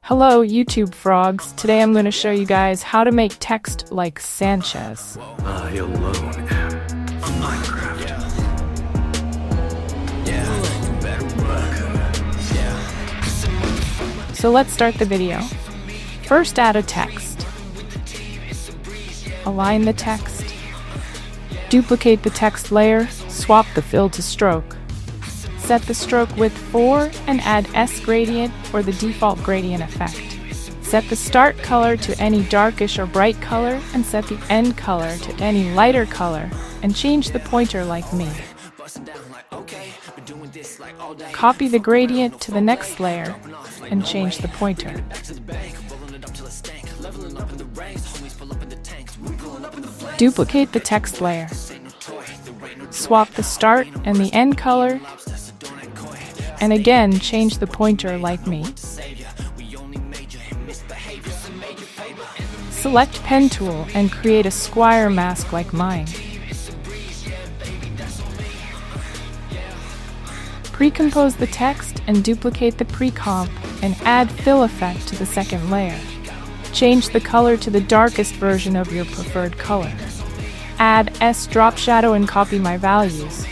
Hello YouTube frogs, today I'm going to show you guys how to make text like Sanchez. I alone am Minecraft. So let's start the video. First, add a text. Align the text. Duplicate the text layer, swap the fill to stroke. Set the stroke width 4 and add S gradient or the default gradient effect. Set the start color to any darkish or bright color and set the end color to any lighter color and change the pointer like me. Copy the gradient to the next layer and change the pointer. Duplicate the text layer. Swap the start and the end color and again change the pointer like me. Select pen tool and create a square mask like mine. Pre-compose the text and duplicate the pre-comp and add fill effect to the second layer. Change the color to the darkest version of your preferred color. Add S drop shadow and copy my values.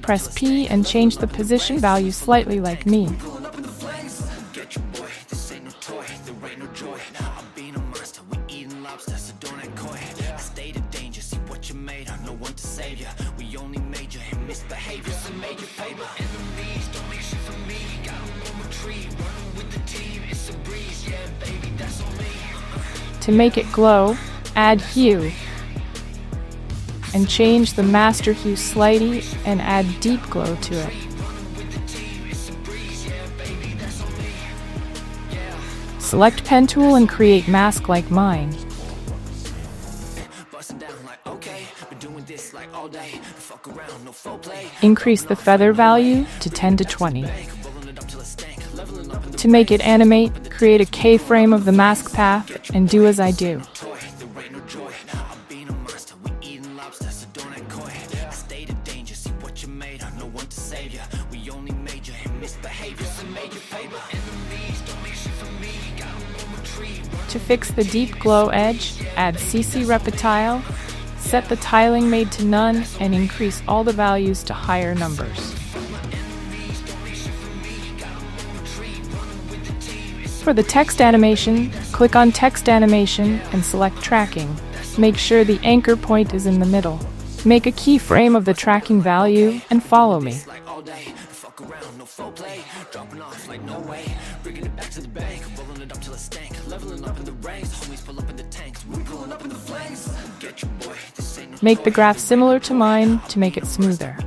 Press P and change the position value slightly like me. To make it glow, add hue and change the master hue slightly and add deep glow to it. Select pen tool and create mask like mine. Increase the feather value to 10 to 20. To make it animate, create a keyframe of the mask path and do as I do. To fix the deep glow edge, add CC Reptile, set the tiling made to none, and increase all the values to higher numbers. For the text animation, click on Text Animation and select Tracking. Make sure the anchor point is in the middle. Make a keyframe of the tracking value and follow me. Make the graph similar to mine to make it smoother.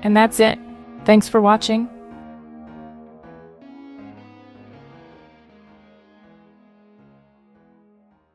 And that's it. Thanks for watching.